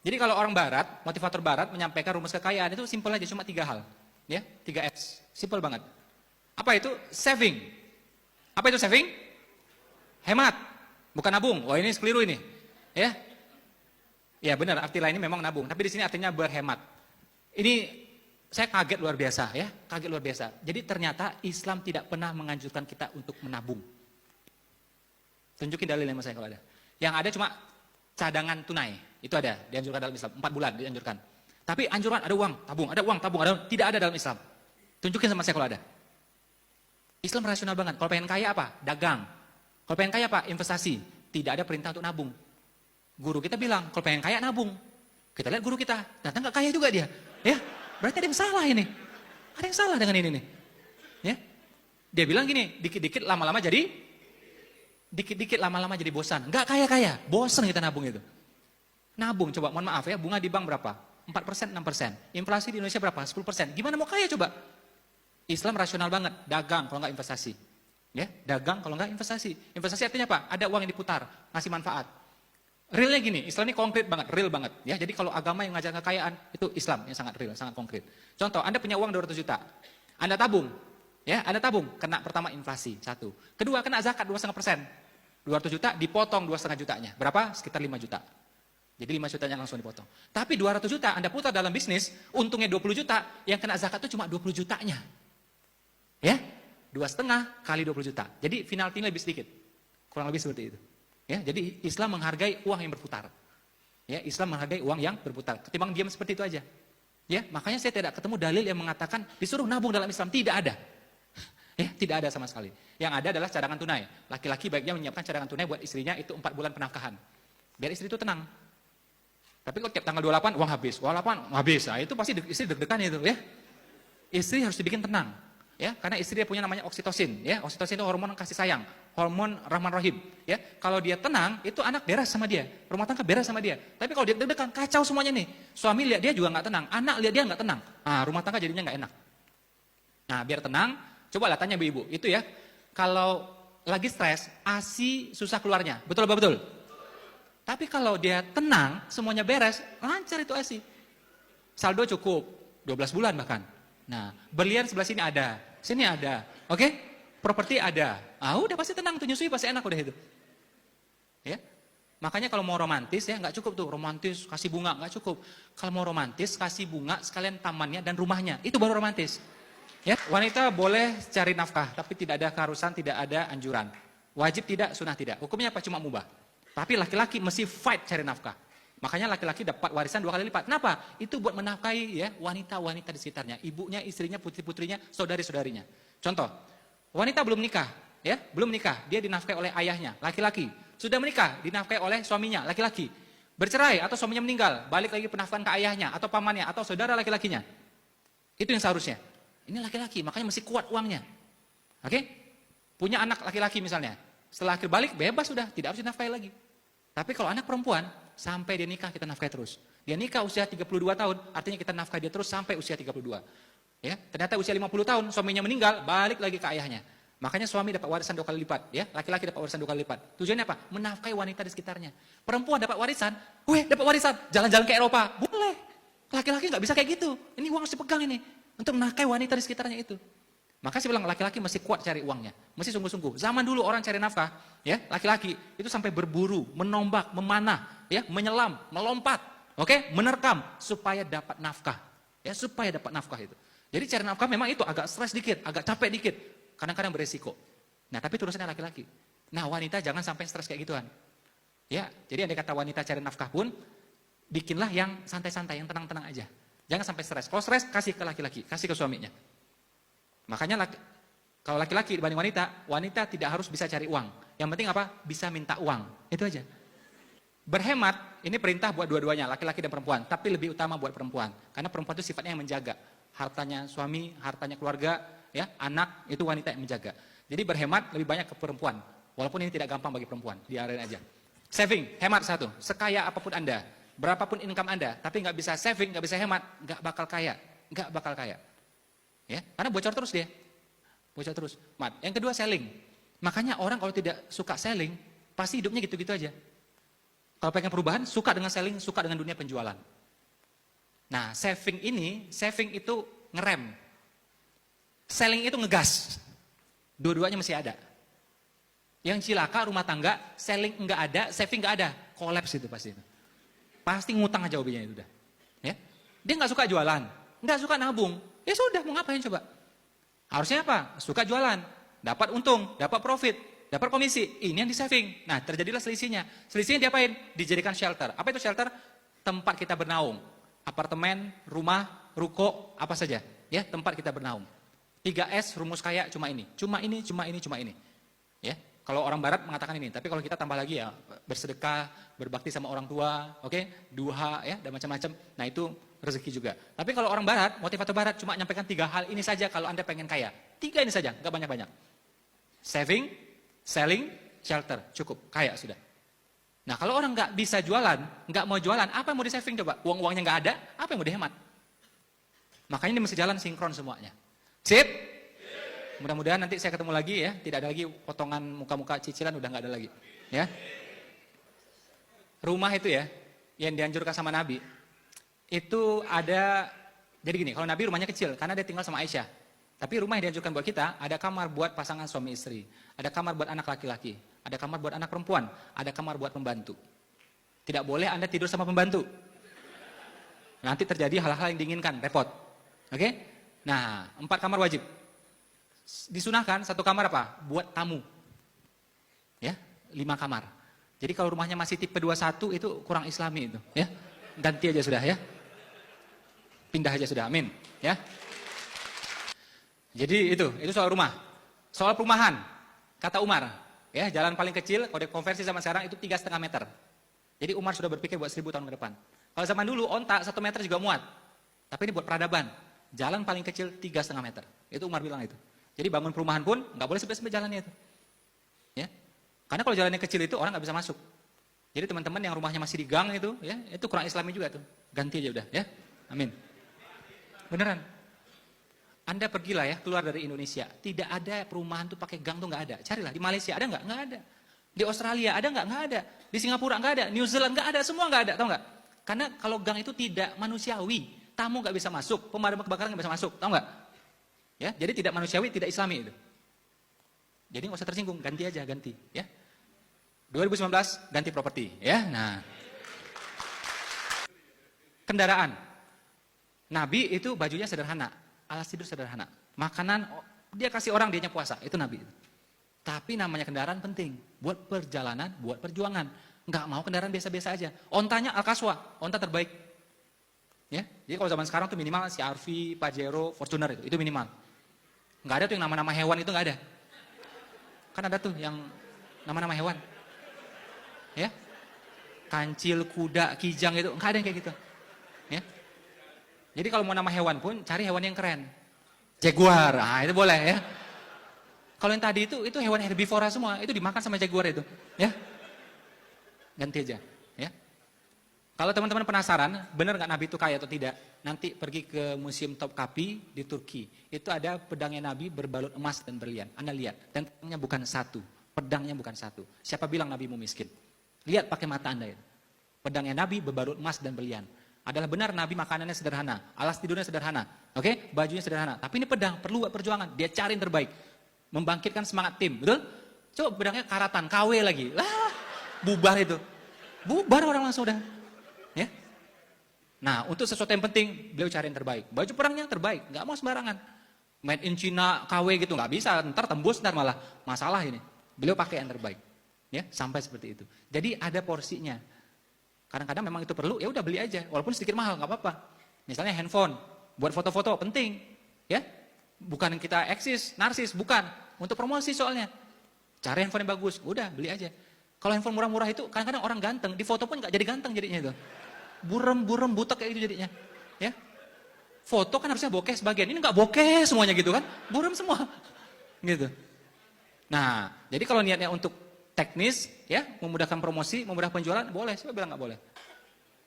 Jadi kalau orang barat, motivator barat menyampaikan rumus kekayaan itu simpel aja, cuma 3 hal. Ya, 3 S. Simpel banget. Apa itu? Saving. Apa itu saving? Hemat. Bukan nabung. Wah, ini keliru ini. Ya. Ya benar, arti lainnya memang nabung. Tapi di sini artinya berhemat. Ini saya kaget luar biasa ya. Kaget luar biasa. Jadi ternyata Islam tidak pernah menganjurkan kita untuk menabung. Tunjukin dalilnya sama saya kalau ada. Yang ada cuma cadangan tunai. Itu ada, dianjurkan dalam Islam. 4 bulan dianjurkan. Tapi anjuran ada uang, tabung, tidak ada dalam Islam. Tunjukin sama saya kalau ada. Islam rasional banget. Kalau pengen kaya apa? Dagang. Kalau pengen kaya apa? Investasi. Tidak ada perintah untuk nabung. Guru kita bilang, kalau pengen kaya nabung. Kita lihat guru kita, ternyata nggak kaya juga dia. Ya, berarti ada yang salah ini. Ada yang salah dengan ini nih. Ya, dia bilang gini, dikit-dikit lama-lama jadi bosan. Nggak kaya-kaya, bosan kita nabung itu. Nabung, coba mohon maaf ya, bunga di bank berapa? 4%, 6%. Inflasi di Indonesia berapa? 10%. Gimana mau kaya coba? Islam rasional banget, dagang kalau nggak investasi. Ya, dagang kalau nggak investasi. Investasi artinya apa? Ada uang yang diputar, ngasih manfaat. Realnya gini, Islam ini konkret banget, real banget. Ya, jadi kalau agama yang ngajar kekayaan, itu Islam yang sangat real, sangat konkret. Contoh, Anda punya uang 200 juta. Anda tabung. Ya, Anda tabung, kena pertama inflasi, 1. Kedua, kena zakat 2,5%. 200 juta dipotong 2,5 jutanya. Berapa? Sekitar 5 juta. Jadi 5 jutanya langsung dipotong. Tapi 200 juta Anda putar dalam bisnis, untungnya 20 juta, yang kena zakat itu cuma 20 jutanya. Ya, 2,5 kali 20 juta. Jadi penaltinya lebih sedikit. Kurang lebih seperti itu. Ya, jadi Islam menghargai uang yang berputar. Ya, Islam menghargai uang yang berputar. Ketimbang diam seperti itu aja. Ya, makanya saya tidak ketemu dalil yang mengatakan disuruh nabung dalam Islam. Tidak ada. Ya, tidak ada sama sekali. Yang ada adalah cadangan tunai. Laki-laki baiknya menyiapkan cadangan tunai buat istrinya itu 4 bulan penafkahan. Biar istri itu tenang. Tapi kalau tiap tanggal 28 uang habis, 28 habis. Nah, itu pasti istri deg-degan itu ya. Istri harus dibikin tenang. Ya, karena istri dia punya namanya oksitosin, ya. Oksitosin itu hormon kasih sayang, hormon Rahman Rahim, ya. Kalau dia tenang, itu anak beres sama dia, rumah tangga beres sama dia. Tapi kalau dia deg-degan, kacau semuanya nih. Suami lihat dia juga nggak tenang, anak lihat dia nggak tenang. Nah, rumah tangga jadinya nggak enak. Nah, biar tenang, coba lah tanya ibu-ibu, itu ya. Kalau lagi stres, ASI susah keluarnya, betul apa betul? Tapi kalau dia tenang, semuanya beres, lancar itu ASI. Saldo cukup, 12 bulan bahkan. Nah, berlian sebelah sini ada, oke? Properti ada. Ah, udah pasti tenang tuh, nyusui pasti enak udah itu. Ya, makanya kalau mau romantis ya nggak cukup tuh romantis kasih bunga nggak cukup. Kalau mau romantis kasih bunga sekalian tamannya dan rumahnya, itu baru romantis. Ya, wanita boleh cari nafkah, tapi tidak ada keharusan, tidak ada anjuran. Wajib tidak, sunnah tidak. Hukumnya apa? Cuma mubah. Tapi laki-laki mesti fight cari nafkah. Makanya laki-laki dapat warisan 2 kali lipat. Kenapa? Itu buat menafkahi ya wanita-wanita di sekitarnya, ibunya, istrinya, putri-putrinya, saudari-saudarinya. Contoh, wanita belum nikah, ya, belum nikah, dia dinafkahi oleh ayahnya, laki-laki. Sudah menikah, dinafkahi oleh suaminya, laki-laki. Bercerai atau suaminya meninggal, balik lagi penafkahan ke ayahnya atau pamannya atau saudara laki-lakinya. Itu yang seharusnya. Ini laki-laki, makanya mesti kuat uangnya. Oke? Punya anak laki-laki misalnya, setelah akhir balik bebas sudah, tidak harus dinafkahi lagi. Tapi kalau anak perempuan, sampai dia nikah kita nafkahi terus. Dia nikah usia 32 tahun, artinya kita nafkahi dia terus sampai usia 32. Ya, ternyata usia 50 tahun, suaminya meninggal, balik lagi ke ayahnya. Makanya suami dapat warisan 2 kali lipat, ya, laki-laki dapat warisan 2 kali lipat. Tujuannya apa? Menafkahi wanita di sekitarnya. Perempuan dapat warisan, dapat warisan, jalan-jalan ke Eropa, boleh. Laki-laki nggak bisa kayak gitu. Ini uang harus dipegang ini untuk menafkahi wanita di sekitarnya itu. Maka saya bilang laki-laki mesti kuat cari uangnya, mesti sungguh-sungguh. Zaman dulu orang cari nafkah, ya, laki-laki itu sampai berburu, menombak, memanah, ya, menyelam, melompat, oke, menerkam supaya dapat nafkah, ya, supaya dapat nafkah itu. Jadi cari nafkah memang itu agak stres dikit, agak capek dikit, kadang-kadang beresiko. Nah, tapi terusannya laki-laki. Nah, wanita jangan sampai stres kayak gituan. Ya, jadi andai kata wanita cari nafkah pun, bikinlah yang santai-santai, yang tenang-tenang aja. Jangan sampai stres. Kalau stres kasih ke laki-laki, kasih ke suaminya. Makanya kalau laki-laki dibanding wanita, wanita tidak harus bisa cari uang. Yang penting apa? Bisa minta uang. Itu aja. Berhemat, ini perintah buat dua-duanya, laki-laki dan perempuan. Tapi lebih utama buat perempuan. Karena perempuan itu sifatnya yang menjaga. Hartanya suami, hartanya keluarga, ya, anak, itu wanita yang menjaga. Jadi berhemat lebih banyak ke perempuan. Walaupun ini tidak gampang bagi perempuan, diarahin aja. Saving, hemat satu. Sekaya apapun Anda, berapapun income Anda, tapi nggak bisa saving, nggak bisa hemat, nggak bakal kaya. Nggak bakal kaya. Ya, karena bocor terus dia. Bocor terus. Yang kedua selling. Makanya orang kalau tidak suka selling, pasti hidupnya gitu-gitu aja. Kalau pengen perubahan, suka dengan selling, suka dengan dunia penjualan. Nah, saving itu ngerem. Selling itu ngegas. Dua-duanya mesti ada. Yang cilaka rumah tangga, selling enggak ada, saving enggak ada. Kolaps itu pasti. Pasti ngutang aja hobinya itu udah. Ya. Dia enggak suka jualan, enggak suka nabung. Ya sudah, mau ngapain coba? Harusnya apa? Suka jualan, dapat untung, dapat profit, dapat komisi. Ini yang di saving. Nah, terjadilah selisihnya. Selisihnya diapain? Dijadikan shelter. Apa itu shelter? Tempat kita bernaung. Apartemen, rumah, ruko, apa saja. Ya, tempat kita bernaung. 3S rumus kaya cuma ini. Cuma ini, cuma ini, cuma ini. Ya. Kalau orang barat mengatakan ini, tapi kalau kita tambah lagi ya, bersedekah, berbakti sama orang tua, oke, duha ya, dan macam-macam. Nah, itu rezeki juga. Tapi kalau orang barat, motivator barat cuma nyampaikan 3 hal ini saja kalau Anda pengen kaya. 3 ini saja, enggak banyak-banyak. Saving, selling, shelter, cukup, kaya sudah. Nah, kalau orang nggak bisa jualan, nggak mau jualan, apa yang mau di saving coba? Uang-uangnya nggak ada, apa yang mau dihemat? Makanya ini mesti jalan sinkron semuanya. Sip? Mudah-mudahan nanti saya ketemu lagi ya, tidak ada lagi potongan muka-muka cicilan, udah nggak ada lagi. Ya. Rumah itu ya, yang dianjurkan sama Nabi, itu ada, jadi gini, kalau Nabi rumahnya kecil, karena dia tinggal sama Aisyah. Tapi rumah yang dianjurkan buat kita, ada kamar buat pasangan suami istri, ada kamar buat anak laki-laki, ada kamar buat anak perempuan, ada kamar buat pembantu. Tidak boleh Anda tidur sama pembantu. Nanti terjadi hal-hal yang diinginkan, repot. Oke? Nah, 4 kamar wajib. Disunahkan 1 kamar apa? Buat tamu. Ya, 5 kamar. Jadi kalau rumahnya masih tipe 21 itu kurang islami itu, ya. Ganti aja sudah ya. Pindah aja sudah, amin. Ya. Jadi itu soal rumah. Soal perumahan, kata Umar, ya, jalan paling kecil kalau dikonversi sama sekarang itu 3,5 meter. Jadi Umar sudah berpikir buat 1000 tahun ke depan. Kalau zaman dulu ontak 1 meter juga muat. Tapi ini buat peradaban. Jalan paling kecil 3,5 meter. Itu Umar bilang itu. Jadi bangun perumahan pun nggak boleh sempit-sempit jalannya itu. Ya. Karena kalau jalannya kecil itu orang nggak bisa masuk. Jadi teman-teman yang rumahnya masih di gang itu, ya, itu kurang islami juga tuh. Ganti aja udah, ya. Amin. Beneran. Anda pergilah ya keluar dari Indonesia, tidak ada perumahan tuh pakai gang tuh nggak ada. Carilah di Malaysia ada nggak? Nggak ada. Di Australia ada nggak? Nggak ada. Di Singapura nggak ada. New Zealand nggak ada. Semua nggak ada, tahu nggak? Karena kalau gang itu tidak manusiawi, tamu nggak bisa masuk, pemadam kebakaran nggak bisa masuk, tahu nggak? Ya, jadi tidak manusiawi, tidak islami itu. Jadi nggak usah tersinggung, ganti aja, ganti. Ya, 2019 ganti properti. Ya, nah. Kendaraan. Nabi itu bajunya sederhana, alas tidur sederhana, makanan dia kasih orang dianya puasa, itu Nabi. Tapi namanya kendaraan penting, buat perjalanan, buat perjuangan. Nggak mau kendaraan biasa-biasa aja. Ontanya Al-Qaswa, onta terbaik. Ya, jadi kalau zaman sekarang tuh minimal si CR-V, Pajero, Fortuner itu minimal. Nggak ada tuh yang nama-nama hewan itu nggak ada. Kan ada tuh yang nama-nama hewan. Ya. Kancil, kuda, kijang itu, nggak ada yang kayak gitu. Ya. Jadi kalau mau nama hewan pun cari hewan yang keren. Jaguar, itu boleh ya. Kalau yang tadi itu hewan herbivora semua, itu dimakan sama jaguar itu, ya. Ganti aja, ya. Kalau teman-teman penasaran, benar nggak Nabi itu kaya atau tidak? Nanti pergi ke Museum Topkapi di Turki. Itu ada pedangnya Nabi berbalut emas dan berlian. Anda lihat, dan pedangnya bukan satu. Pedangnya bukan satu. Siapa bilang Nabi mau miskin? Lihat pakai mata Anda itu. Pedangnya Nabi berbalut emas dan berlian. Adalah benar Nabi makanannya sederhana, alas tidurnya sederhana, oke? Bajunya sederhana. Tapi ini pedang perlu buat perjuangan. Dia cari yang terbaik, membangkitkan semangat tim, betul? Coba pedangnya karatan, KW lagi, lah, bubar itu, bubar orang langsung udah. Ya. Nah, untuk sesuatu yang penting, beliau cari yang terbaik. Baju perangnya yang terbaik, nggak mau sembarangan. Made in China, KW gitu, nggak bisa. Ntar tembus, ntar malah masalah ini. Beliau pakai yang terbaik. Ya, sampai seperti itu. Jadi ada porsinya. Kadang-kadang memang itu perlu, ya udah beli aja. Walaupun sedikit mahal, nggak apa-apa. Misalnya handphone, buat foto-foto penting. Ya, bukan kita eksis, narsis, bukan. Untuk promosi soalnya. Cari handphone yang bagus, udah beli aja. Kalau handphone murah-murah itu, kadang-kadang orang ganteng, di foto pun nggak jadi ganteng jadinya itu. Burem butek kayak gitu jadinya, ya. Foto kan harusnya bokeh sebagian, ini nggak bokeh semuanya gitu kan, burem semua, gitu. Nah, jadi kalau niatnya untuk teknis, ya, memudahkan promosi, memudahkan penjualan, boleh. Siapa bilang nggak boleh?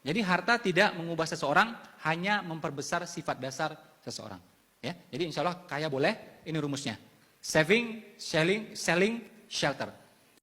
Jadi harta tidak mengubah seseorang, hanya memperbesar sifat dasar seseorang, ya. Jadi insya Allah kaya boleh, ini rumusnya. Saving, selling, shelter.